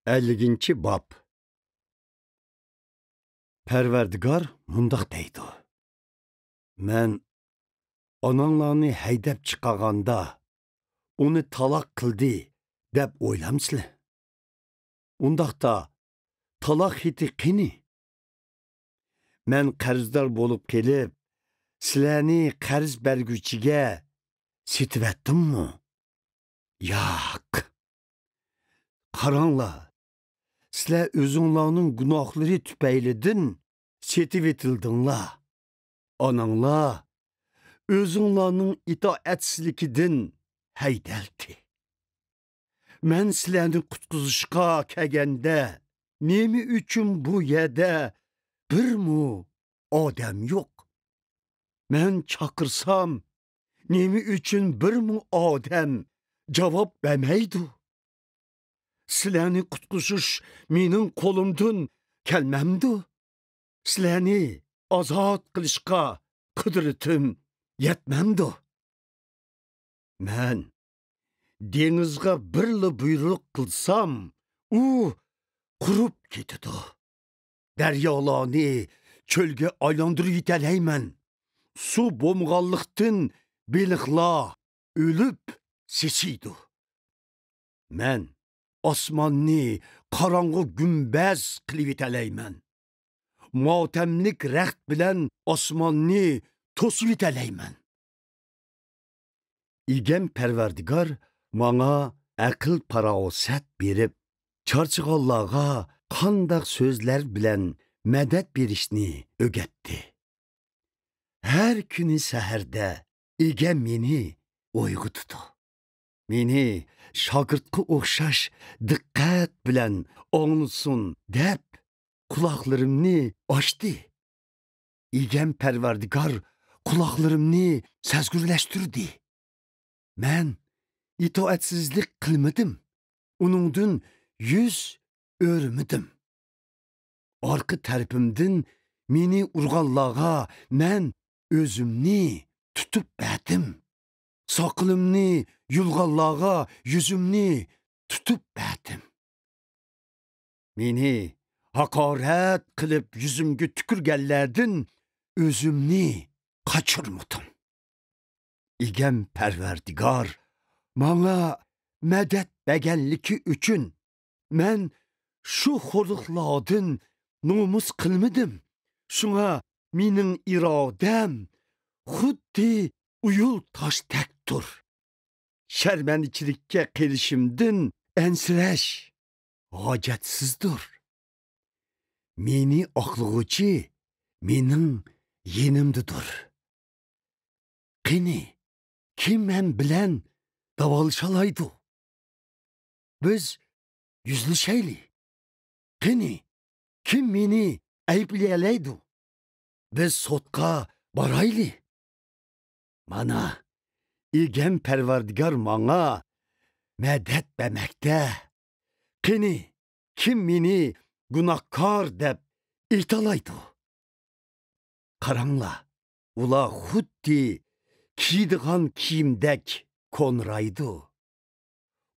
50-ci bab. Pərverdigar mundaq deydi. Mən ananlarını həydəb çıxağanda, onu talaq qıldı, dəb oylamsılı. Undaqda talaq hiti qini. Mən qarzdar bolub kelib, sizlərni qarz bərgüçigə sitivettim mi? Yoq. Qaranglar, sizlər özünlərinin günahları tüpəylidin, setivetildinlər. Ananlar, özünlərinin itaətsizlikidin həydəldi. Mən sizlərni qutquzuşqa kəgəndə, nemi üçün bu yerdə bir mu adam yox? Mən çakırsam, nemi üçün bir mu adam cavab vermeydi? Sizlərni qutquzuş menin kolumdun kelmemdi. Sizlərni azad qilishqa qudretim yetmemdi. Mən denizga birli buyruk qılsam, u qurup ketidi. Daryolarni çölge aylandırıp yiteleymen. Su bomğallıqdın beliqlar ölüp sesiydi. Mən osmanni qarangı gümbez qilib yiteleymen. Matemlik rəxt bilen osmanni tosib yiteleymen. İgem Pərverdigar bana aql parosat berib, çarçıqallarga qandaq sözler bilen medet berishni ögetdi. Her günü səhərdə İgem meni oygutdu. Meni şagirtqı oxşaş diqqət bilen anlısın deb kulaklarımni açdı. İgem Pərverdigar kulaklarımni sezgürleştirdi. Mən itaətsizlik qılmadım. Onundan yüz örmüdüm. Arqı tərpimdin meni urğanlağa mən özümni tutup bədim. Saqılımni yulğanlağa yüzümni tutup bədim. Meni hakaret qılıb yüzümgü tükürgəllərdin özümni qaçırmıdım. İgem Pərverdigar bana medet bəgənliki üçün mən şu xorluqladın nomus qılmıdım. Şuna menin iradəm xuddi uyul taş tektur. Şərmənçilikə qilişimdin ensirəş hacətsizdir. Meni aqlıqçı menin yenimdidir. Qini, kim mən bilən davalışalaydı? Biz yüzleşeyli. Qini, kim meni ayıpleyeleydi? Biz sotqa baraylı. Mana, İgem Pərverdigar bana medet vermekte. Qini, kim meni günahkar deb irtalaydı? Qarangla, ula xuddi kiydiğan kiyimdek konraydı.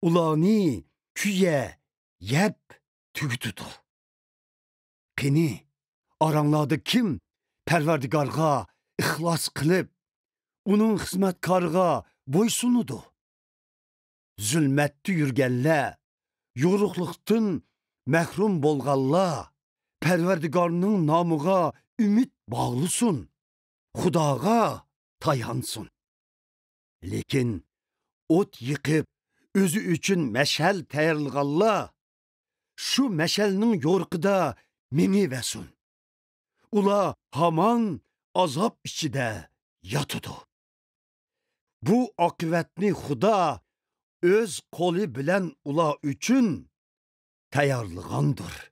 Ulani küye yep tügüdüdü. Qini, aranladı kim Pərverdigarga ixlas qılıb, onun xizmətkarıga boysunudu. Zülmətdi yürgənlə, yoruqluqdın məhrum bolğalla, Pərverdigarının namıga ümid bağlısın, Xudaga tayansın. Lekin ot yıkıp özü üçün məşəl təyərliğalla, şu məşəlinin yorqıda meni vəsun. Ula haman azap içide yatıdı. Bu akıvetni Xuda öz kolu bilen ula üçün təyərliğandır.